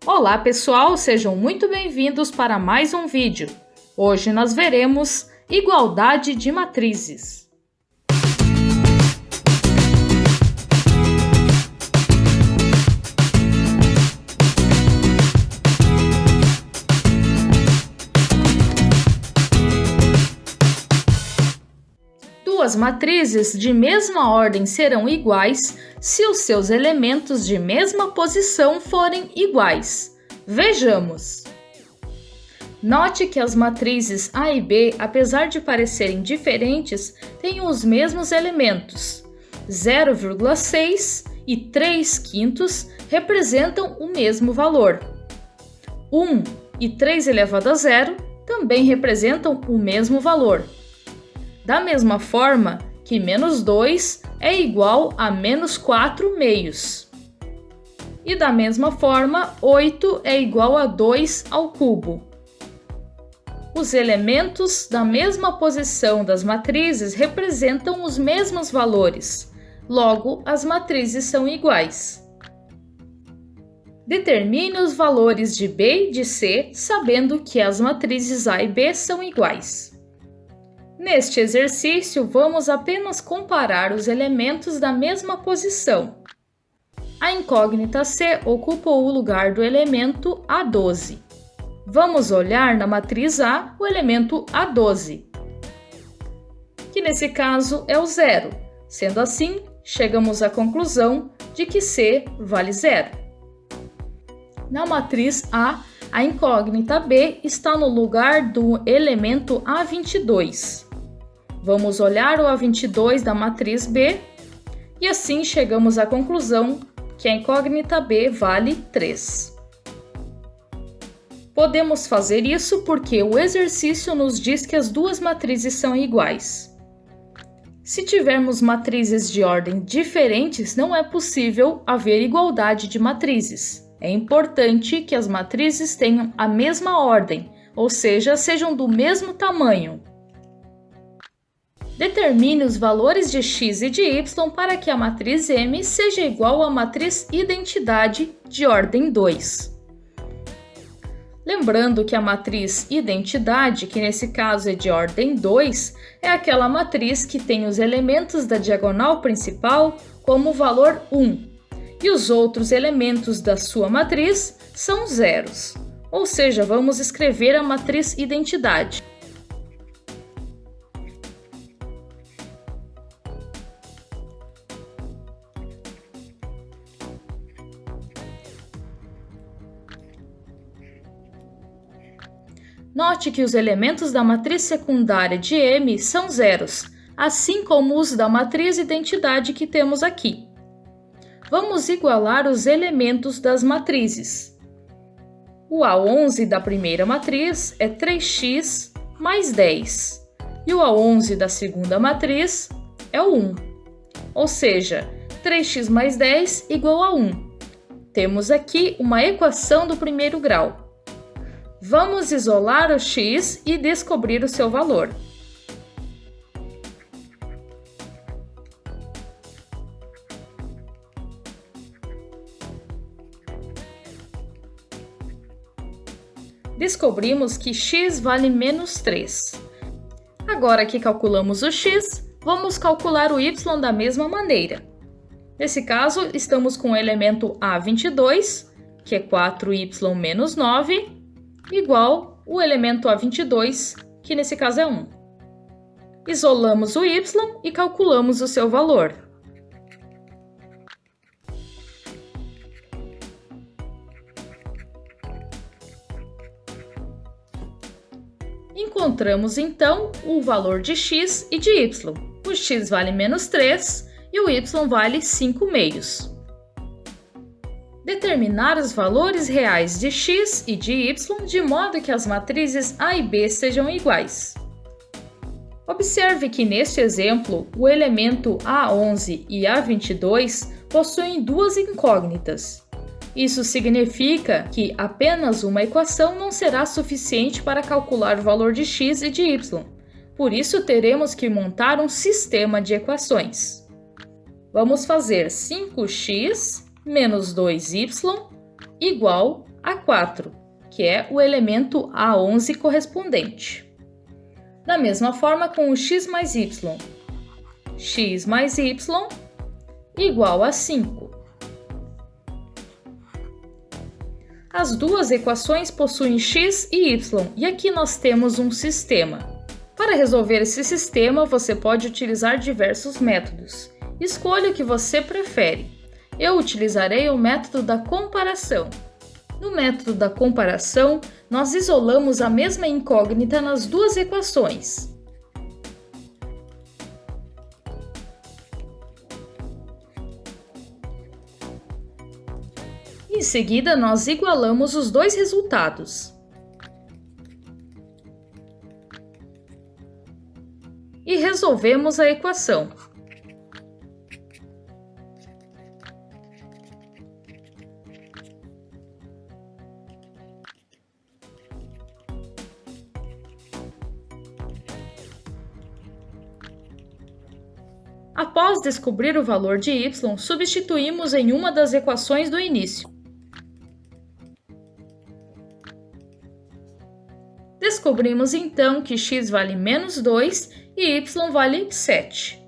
Olá pessoal, sejam muito bem-vindos para mais um vídeo. Hoje nós veremos igualdade de matrizes. Duas matrizes de mesma ordem serão iguais se os seus elementos de mesma posição forem iguais. Vejamos! Note que as matrizes A e B, apesar de parecerem diferentes, têm os mesmos elementos. 0,6 e 3/5 representam o mesmo valor. 1 e 3 elevado a 0 também representam o mesmo valor. Da mesma forma que menos 2 é igual a menos 4 meios. E da mesma forma, 8 é igual a 2 ao cubo. Os elementos da mesma posição das matrizes representam os mesmos valores. Logo, as matrizes são iguais. Determine os valores de B e de C, sabendo que as matrizes A e B são iguais. Neste exercício, vamos apenas comparar os elementos da mesma posição. A incógnita C ocupa o lugar do elemento A12. Vamos olhar na matriz A o elemento A12, que nesse caso é o 0. Sendo assim, chegamos à conclusão de que C vale 0. Na matriz A, a incógnita B está no lugar do elemento A22. Vamos olhar o A22 da matriz B e assim chegamos à conclusão que a incógnita B vale 3. Podemos fazer isso porque o exercício nos diz que as duas matrizes são iguais. Se tivermos matrizes de ordem diferentes, não é possível haver igualdade de matrizes. É importante que as matrizes tenham a mesma ordem, ou seja, sejam do mesmo tamanho. Determine os valores de x e de y para que a matriz M seja igual à matriz identidade de ordem 2. Lembrando que a matriz identidade, que nesse caso é de ordem 2, é aquela matriz que tem os elementos da diagonal principal como valor 1, e os outros elementos da sua matriz são zeros. Ou seja, vamos escrever a matriz identidade. Note que os elementos da matriz secundária de M são zeros, assim como os da matriz identidade que temos aqui. Vamos igualar os elementos das matrizes. O A11 da primeira matriz é 3x mais 10, e o A11 da segunda matriz é o 1. Ou seja, 3x mais 10 igual a 1. Temos aqui uma equação do primeiro grau. Vamos isolar o x e descobrir o seu valor. Descobrimos que x vale menos 3. Agora que calculamos o x, vamos calcular o y da mesma maneira. Nesse caso, estamos com o elemento A22, que é 4y menos 9, igual o elemento A22, que nesse caso é 1. Isolamos o y e calculamos o seu valor. Encontramos então o valor de x e de y. O x vale menos 3 e o y vale 5 meios. Determinar os valores reais de x e de y de modo que as matrizes A e B sejam iguais. Observe que neste exemplo, o elemento A11 e A22 possuem duas incógnitas. Isso significa que apenas uma equação não será suficiente para calcular o valor de x e de y. Por isso, teremos que montar um sistema de equações. Vamos fazer 5x menos 2y igual A4, que é o elemento A11 correspondente. Da mesma forma com o x mais y. X mais y igual a 5. As duas equações possuem x e y, e aqui nós temos um sistema. Para resolver esse sistema, você pode utilizar diversos métodos. Escolha o que você prefere. Eu utilizarei o método da comparação. No método da comparação, nós isolamos a mesma incógnita nas duas equações. Em seguida, nós igualamos os dois resultados. E resolvemos a equação. Após descobrir o valor de y, substituímos em uma das equações do início. Descobrimos então que x vale menos 2 e y vale 7.